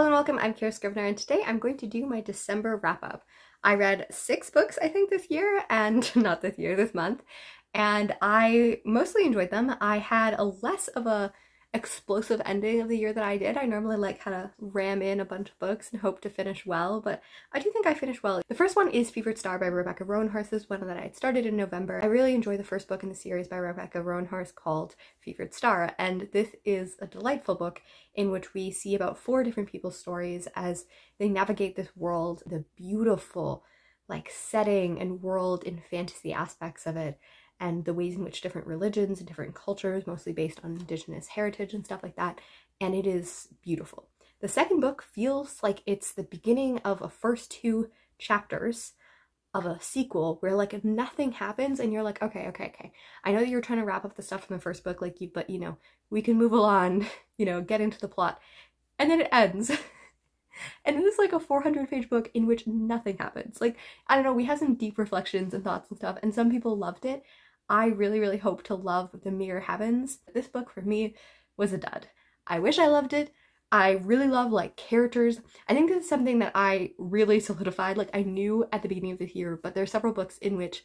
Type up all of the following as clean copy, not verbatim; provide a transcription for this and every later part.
Hello and welcome, I'm Kira Scrivener, and today I'm going to do my December wrap-up. I read 6 books, I think, this year, and not this year, this month, and I mostly enjoyed them. I had a less of a explosive ending of the year that I did. I normally like kind of ram in a bunch of books and hope to finish well, but I do think I finished well. The first one is Fevered Star by Rebecca Roanhorse. This is one that I had started in November. I really enjoy the first book in the series by Rebecca Roanhorse called Fevered Star, and this is a delightful book in which we see about 4 different people's stories as they navigate this world, the beautiful setting and world and fantasy aspects of it, and the ways in which different religions and different cultures, mostly based on indigenous heritage and stuff like that, and it is beautiful. The second book feels like it's the beginning of a first 2 chapters of a sequel where nothing happens and you're like, okay. I know that you're trying to wrap up the stuff from the first book, but we can move along, get into the plot. And then it ends. And it is like a 400-page book in which nothing happens. I don't know, we had some deep reflections and thoughts and stuff, and some people loved it. I really hope to love The Mirror Heavens. This book for me was a dud. I wish I loved it. I really love characters. I think this is something that I really solidified. I knew at the beginning of the year, but there are several books in which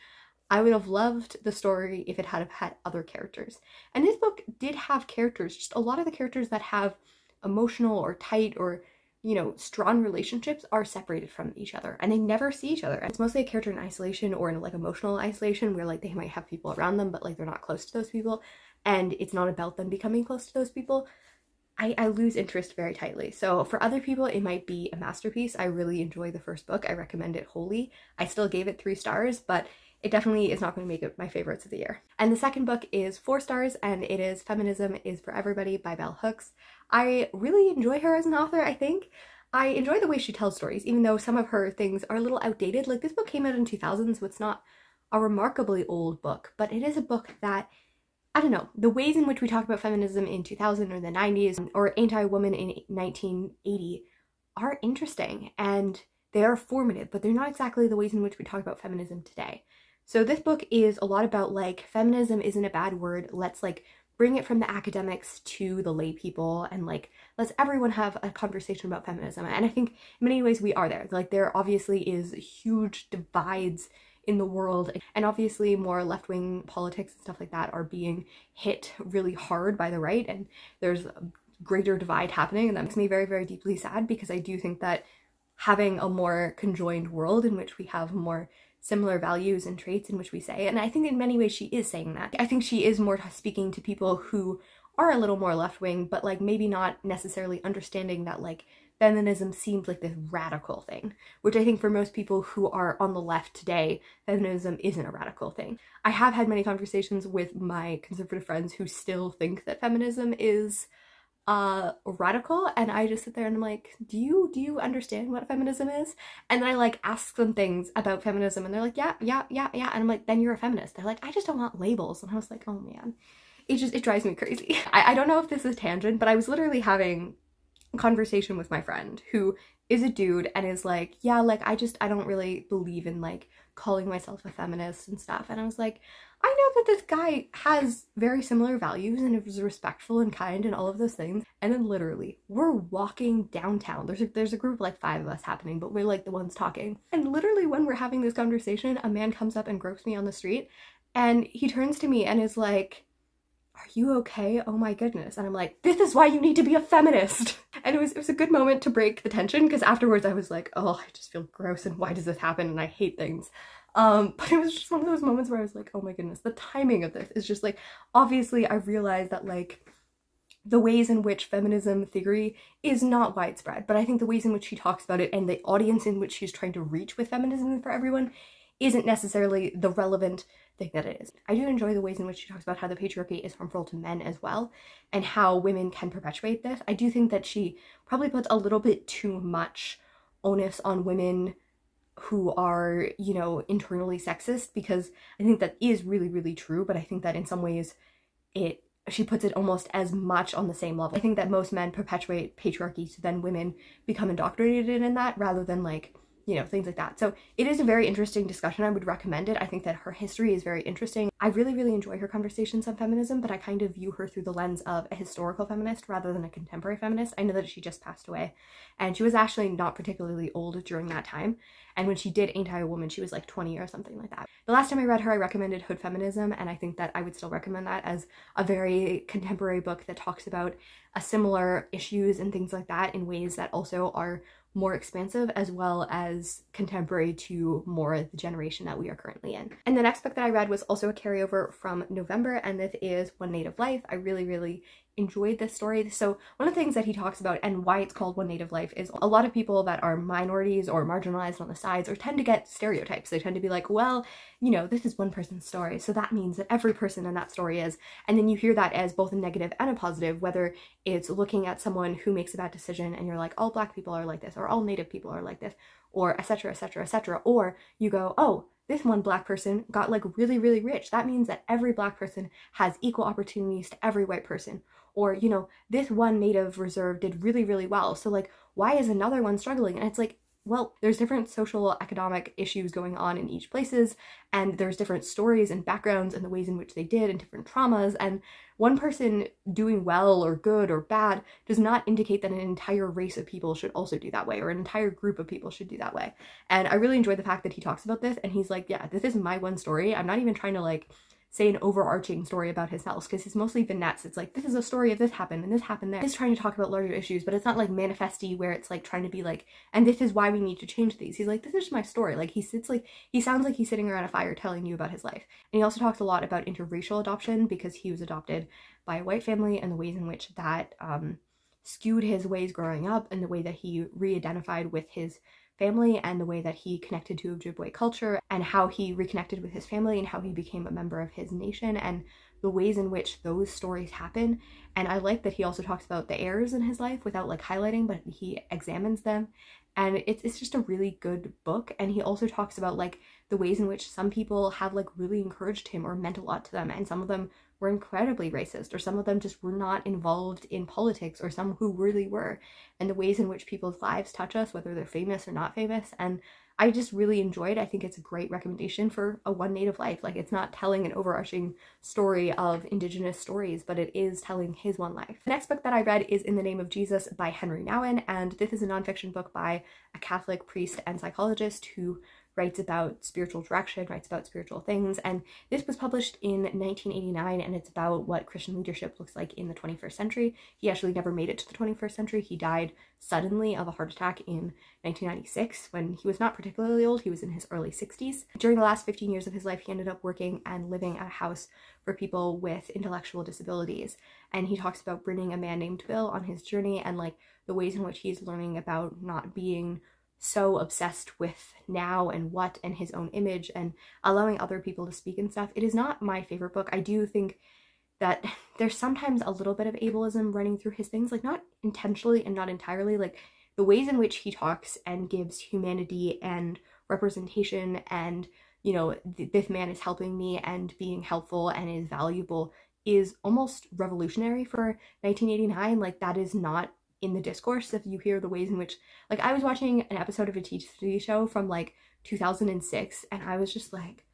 I would have loved the story if it had had other characters. And this book did have characters, just a lot of the characters that have emotional or tight or strong relationships are separated from each other and they never see each other. It's mostly a character in isolation or in emotional isolation where they might have people around them but they're not close to those people, and it's not about them becoming close to those people. I lose interest very tightly. So for other people it might be a masterpiece. I really enjoy the first book. I recommend it wholly. I still gave it 3 stars, but it definitely is not going to make it my favorites of the year. And the second book is 4 stars, and it is Feminism is for Everybody by Bell Hooks. I really enjoy her as an author, I think. I enjoy the way she tells stories, even though some of her things are a little outdated. This book came out in 2000, so it's not a remarkably old book, but it is a book that, I don't know, the ways in which we talk about feminism in 2000 or the 90s or anti-woman in 1980 are interesting, and they are formative, but they're not exactly the ways in which we talk about feminism today. So this book is a lot about feminism isn't a bad word. Let's bring it from the academics to the lay people, and let's everyone have a conversation about feminism. And I think in many ways we are there. There obviously is huge divides in the world, and obviously more left-wing politics and stuff like that are being hit really hard by the right, and there's a greater divide happening, and that makes me very deeply sad, because I do think that having a more conjoined world in which we have more similar values and traits in which we say, and I think in many ways she is saying that. I think she is more speaking to people who are a little more left-wing, but maybe not necessarily understanding that feminism seems like this radical thing, which I think for most people who are on the left today, feminism isn't a radical thing. I have had many conversations with my conservative friends who still think that feminism is radical, and I just sit there and I'm like, do you understand what feminism is? And then I ask them things about feminism and they're like, yeah, and I'm like, then you're a feminist. They're like, I just don't want labels. And I was like, oh man, it drives me crazy. I don't know if this is tangent, but I was literally having a conversation with my friend who is a dude and is like, yeah, I don't really believe in calling myself a feminist and stuff. And I was like, I know that this guy has very similar values and is respectful and kind and all of those things. And then literally we're walking downtown. There's a group of 5 of us happening, but we're the ones talking. And literally when we're having this conversation, a man comes up and gropes me on the street, and he turns to me and is like, are you okay? Oh my goodness. And I'm like, this is why you need to be a feminist. And it was a good moment to break the tension, because afterwards I was like, oh, I just feel gross and why does this happen and I hate things. But it was just one of those moments where I was like, oh my goodness, the timing of this is just obviously I realized that the ways in which feminism theory is not widespread, but I think the ways in which she talks about it and the audience in which she's trying to reach with feminism for everyone isn't necessarily the relevant thing that it is. I do enjoy the ways in which she talks about how the patriarchy is harmful to men as well, and how women can perpetuate this. I do think that she probably puts a little bit too much onus on women who are, internally sexist, because I think that is really true, but I think that in some ways she puts it almost as much on the same level. I think that most men perpetuate patriarchy, so then women become indoctrinated in that rather than you know, things like that. So it is a very interesting discussion. I would recommend it. I think that her history is very interesting. I really, really enjoy her conversations on feminism, but I kind of view her through the lens of a historical feminist rather than a contemporary feminist. I know that she just passed away, and she was actually not particularly old during that time. And when she did Ain't I a Woman, she was like 20 or something like that. The last time I read her, I recommended Hood Feminism, and I think that I would still recommend that as a very contemporary book that talks about similar issues and things like that in ways that also are more expansive as well as contemporary to more the generation that we are currently in. And the next book that I read was also a carryover from November, and this is One Native Life. I really, really enjoyed this story. So one of the things that he talks about and why it's called One Native Life is a lot of people that are minorities or marginalized on the sides or tend to get stereotypes. They tend to be like, well, you know, this is one person's story, so that means that every person in that story is. And then you hear that as both a negative and a positive, whether it's looking at someone who makes a bad decision and you're like, all Black people are like this, or all Native people are like this, or etc, etc, etc. Or you go, oh, this one Black person got like really, really rich. That means that every Black person has equal opportunities to every white person. Or, you know, this one Native reserve did really, really well. So like, why is another one struggling? And it's like, well, there's different social economic issues going on in each places, and there's different stories and backgrounds and the ways in which they did and different traumas, and one person doing well or good or bad does not indicate that an entire race of people should also do that way, or an entire group of people should do that way. And I really enjoyed the fact that he talks about this, and he's like, yeah, this is my one story. I'm not even trying to like say an overarching story about himself, because it's mostly vignettes. It's like, this is a story of this happened and this happened there. He's trying to talk about larger issues, but it's not like manifesty where it's like trying to be like, and this is why we need to change these. He's like, this is my story. Like he sounds like he's sitting around a fire telling you about his life. And he also talks a lot about interracial adoption, because he was adopted by a white family and the ways in which that skewed his ways growing up, and the way that he re-identified with his family, and the way that he connected to Ojibwe culture, and how he reconnected with his family, and how he became a member of his nation, and the ways in which those stories happen. And I like that he also talks about the errors in his life without like highlighting, but he examines them. And it's just a really good book. And he also talks about like the ways in which some people have like really encouraged him or meant a lot to them, and some of them were incredibly racist, or some of them just were not involved in politics, or some who really were, and the ways in which people's lives touch us, whether they're famous or not famous. And I just really enjoyed. I think it's a great recommendation for a One Native Life. Like, it's not telling an overarching story of Indigenous stories, but it is telling his one life. The next book that I read is In the Name of Jesus by Henry Nouwen, and this is a nonfiction book by a Catholic priest and psychologist who writes about spiritual direction, writes about spiritual things, and this was published in 1989, and it's about what Christian leadership looks like in the 21st century. He actually never made it to the 21st century. He died suddenly of a heart attack in 1996 when he was not particularly old. He was in his early 60s. During the last 15 years of his life, he ended up working and living at a house for people with intellectual disabilities, and he talks about bringing a man named Bill on his journey, and like the ways in which he's learning about not being so obsessed with now and what and his own image, and allowing other people to speak and stuff. It is not my favorite book. I do think that there's sometimes a little bit of ableism running through his things, like not intentionally and not entirely. Like the ways in which he talks and gives humanity and representation, and you know, this man is helping me and being helpful and is valuable, is almost revolutionary for 1989. Like that is not in the discourse. If you hear the ways in which, like, I was watching an episode of a TV show from like 2006, and I was just like,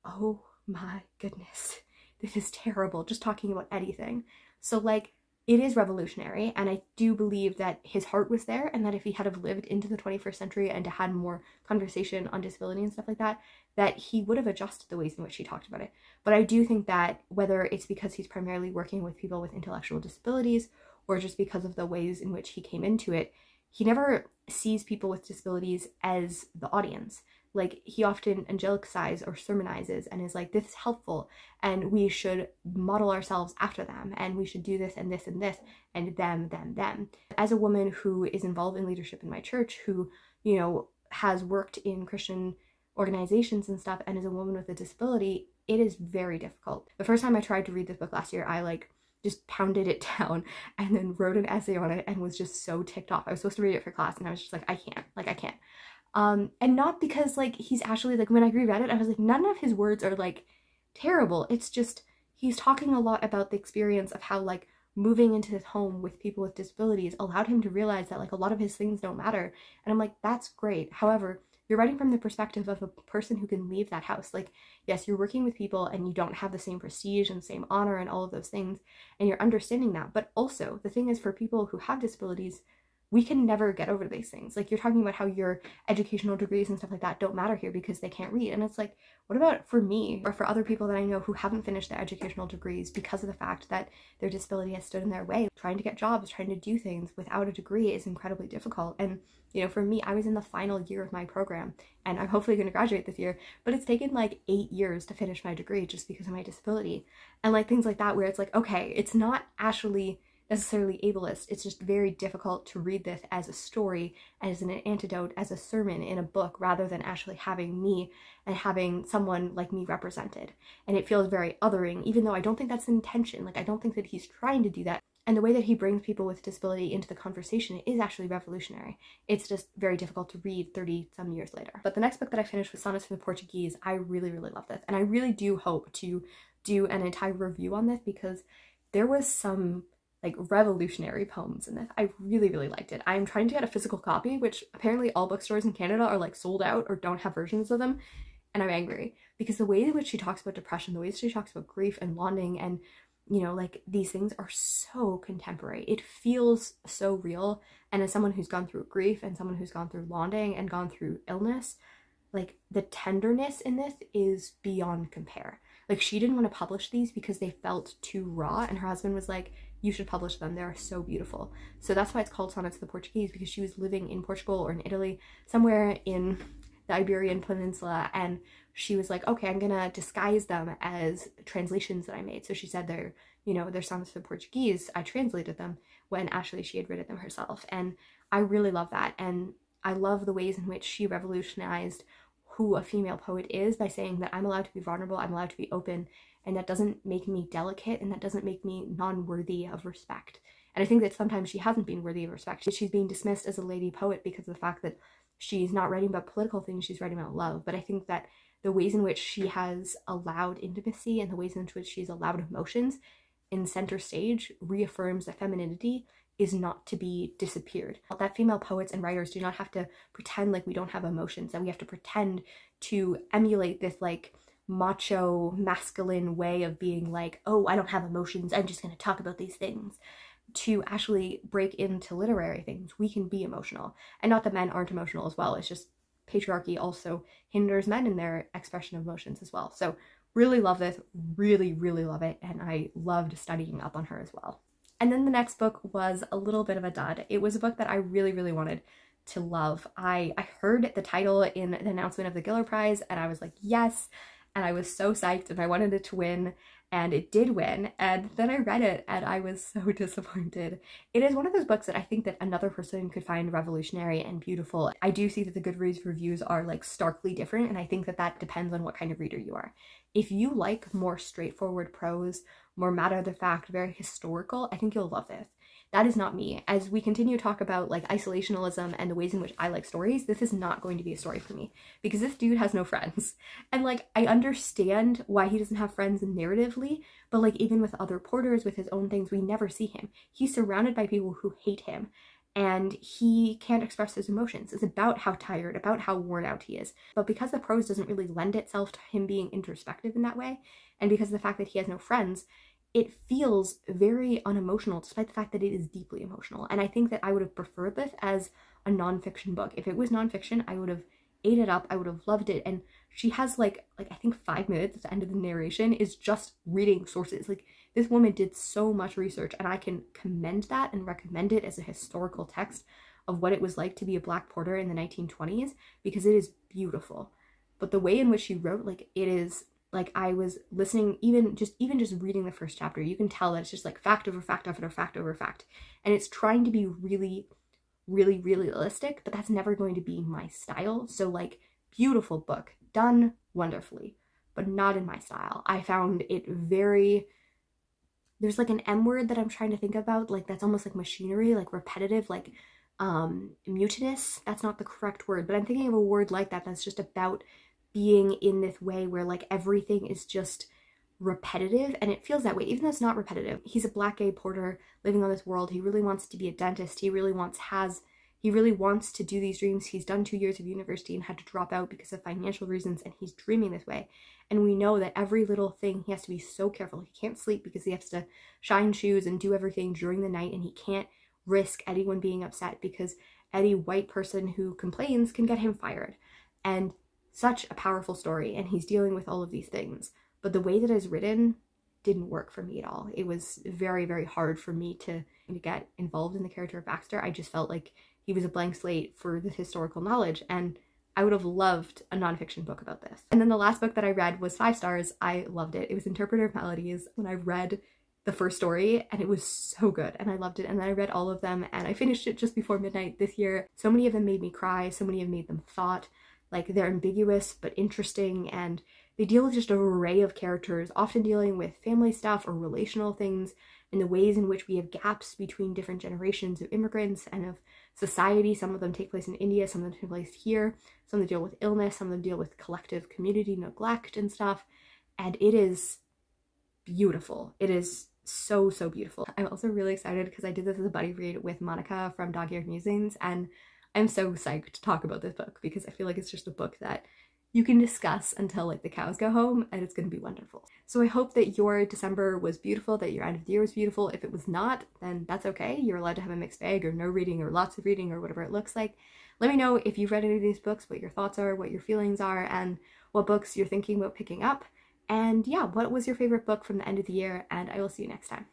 oh my goodness, this is terrible, just talking about anything. So like, it is revolutionary, and I do believe that his heart was there, and that if he had have lived into the 21st century and had more conversation on disability and stuff like that, that he would have adjusted the ways in which he talked about it. But I do think that whether it's because he's primarily working with people with intellectual disabilities, or just because of the ways in which he came into it, he never sees people with disabilities as the audience. Like, he often angelicizes or sermonizes and is like, this is helpful, and we should model ourselves after them, and we should do this and this and this, and them. As a woman who is involved in leadership in my church, who, you know, has worked in Christian organizations and stuff, and is a woman with a disability, it is very difficult. The first time I tried to read this book last year, I like just pounded it down and then wrote an essay on it and was just so ticked off. I was supposed to read it for class, and I was just like, I can't. And not because like he's actually, like, when I reread it, I was like, none of his words are like terrible. It's just, he's talking a lot about the experience of how like moving into his home with people with disabilities allowed him to realize that like a lot of his things don't matter. And I'm like, that's great. However, you're writing from the perspective of a person who can leave that house. Like, yes, you're working with people and you don't have the same prestige and same honor and all of those things, and you're understanding that. But also, the thing is, for people who have disabilities, we can never get over these things. Like, you're talking about how your educational degrees and stuff like that don't matter here because they can't read. And it's like, what about for me or for other people that I know who haven't finished their educational degrees because of the fact that their disability has stood in their way? Trying to get jobs, trying to do things without a degree is incredibly difficult. And, you know, for me, I was in the final year of my program and I'm hopefully going to graduate this year, but it's taken like 8 years to finish my degree just because of my disability. And like things like that where it's like, okay, it's not actually necessarily ableist, it's just very difficult to read this as a story, as an antidote, as a sermon in a book, rather than actually having me and having someone like me represented. And it feels very othering, even though I don't think that's the intention. Like, I don't think that he's trying to do that. And the way that he brings people with disability into the conversation is actually revolutionary. It's just very difficult to read 30 some years later. But the next book that I finished was Sonnets from the Portuguese. I really, really love this. And I really do hope to do an entire review on this because there was some like revolutionary poems in this. I really, really liked it. I'm trying to get a physical copy, which apparently all bookstores in Canada are like sold out or don't have versions of them. And I'm angry because the way in which she talks about depression, the way she talks about grief and longing and, you know, like these things are so contemporary. It feels so real. And as someone who's gone through grief and someone who's gone through longing and gone through illness, like the tenderness in this is beyond compare. Like, she didn't want to publish these because they felt too raw, and her husband was like, you should publish them, they're so beautiful. So that's why it's called Sonnets to the Portuguese, because she was living in Portugal or in Italy, somewhere in the Iberian Peninsula, and she was like, okay, I'm gonna disguise them as translations that I made. So she said they're, you know, they're Sonnets to the Portuguese. I translated them when actually she had written them herself. And I really love that. And I love the ways in which she revolutionized who a female poet is by saying that I'm allowed to be vulnerable, I'm allowed to be open, and that doesn't make me delicate and that doesn't make me non-worthy of respect. And I think that sometimes she hasn't been worthy of respect. She's being dismissed as a lady poet because of the fact that she's not writing about political things, she's writing about love. But I think that the ways in which she has allowed intimacy and the ways in which she's allowed emotions in center stage reaffirms that femininity is not to be disappeared. That female poets and writers do not have to pretend like we don't have emotions, that we have to pretend to emulate this like macho masculine way of being like, oh, I don't have emotions, I'm just going to talk about these things. To actually break into literary things, we can be emotional. And not that men aren't emotional as well, it's just patriarchy also hinders men in their expression of emotions as well. So really love this, really, really love it, and I loved studying up on her as well. And then the next book was a little bit of a dud. It was a book that I really, really wanted to love. I heard the title in the announcement of the Giller Prize and I was like, yes, and I was so psyched and I wanted it to win, and it did win. And then I read it and I was so disappointed. It is one of those books that I think that another person could find revolutionary and beautiful. I do see that the Goodreads reviews are like starkly different, and I think that that depends on what kind of reader you are. If you like more straightforward prose, more matter of the fact, very historical, I think you'll love this. That is not me. As we continue to talk about like isolationism and the ways in which I like stories, this is not going to be a story for me because this dude has no friends. And like, I understand why he doesn't have friends narratively, but like even with other porters, with his own things, we never see him. He's surrounded by people who hate him and he can't express his emotions. It's about how tired, about how worn out he is. But because the prose doesn't really lend itself to him being introspective in that way, and because of the fact that he has no friends, it feels very unemotional despite the fact that it is deeply emotional. And I think that I would have preferred this as a nonfiction book. If it was nonfiction, I would have ate it up, I would have loved it. And she has like I think 5 minutes at the end of the narration is just reading sources. Like, this woman did so much research, and I can commend that and recommend it as a historical text of what it was like to be a Black porter in the 1920s, because it is beautiful. But the way in which she wrote, like, it is like, I was listening, even just reading the first chapter, you can tell that it's just like fact over fact over fact over fact. And it's trying to be really, really, really realistic, but that's never going to be my style. So like, beautiful book, done wonderfully, but not in my style. I found it very, there's like an M word that I'm trying to think about, like that's almost like machinery, like repetitive, like mutinous. That's not the correct word, but I'm thinking of a word like that that's just about being in this way where like everything is just repetitive, and it feels that way even though it's not repetitive. He's a Black gay porter living on this world. He really wants to be a dentist. He really he really wants to do these dreams. He's done 2 years of university and had to drop out because of financial reasons, and he's dreaming this way. And we know that every little thing, he has to be so careful. He can't sleep because he has to shine shoes and do everything during the night, and he can't risk anyone being upset because any white person who complains can get him fired. And such a powerful story, and he's dealing with all of these things. But the way that it's written didn't work for me at all. It was very, very hard for me to get involved in the character of Baxter. I just felt like he was a blank slate for the historical knowledge, and I would have loved a nonfiction book about this. And then the last book that I read was 5 stars. I loved it. It was Interpreter of Melodies. When I read the first story, and it was so good, and I loved it. And then I read all of them, and I finished it just before midnight this year. So many of them made me cry. So many have made them thought. Like, they're ambiguous but interesting, and they deal with just an array of characters, often dealing with family stuff or relational things, and the ways in which we have gaps between different generations of immigrants and of society. Some of them take place in India, some of them take place here, some of them deal with illness, some of them deal with collective community neglect and stuff. And it is beautiful. It is so, so beautiful. I'm also really excited because I did this as a buddy read with Monica from Dog-Eared Musings, and I'm so psyched to talk about this book because I feel like it's just a book that you can discuss until like the cows go home, and it's going to be wonderful. So I hope that your December was beautiful, that your end of the year was beautiful. If it was not, then that's okay. You're allowed to have a mixed bag, or no reading, or lots of reading, or whatever it looks like. Let me know if you've read any of these books, what your thoughts are, what your feelings are, and what books you're thinking about picking up. And yeah, what was your favorite book from the end of the year? And I will see you next time.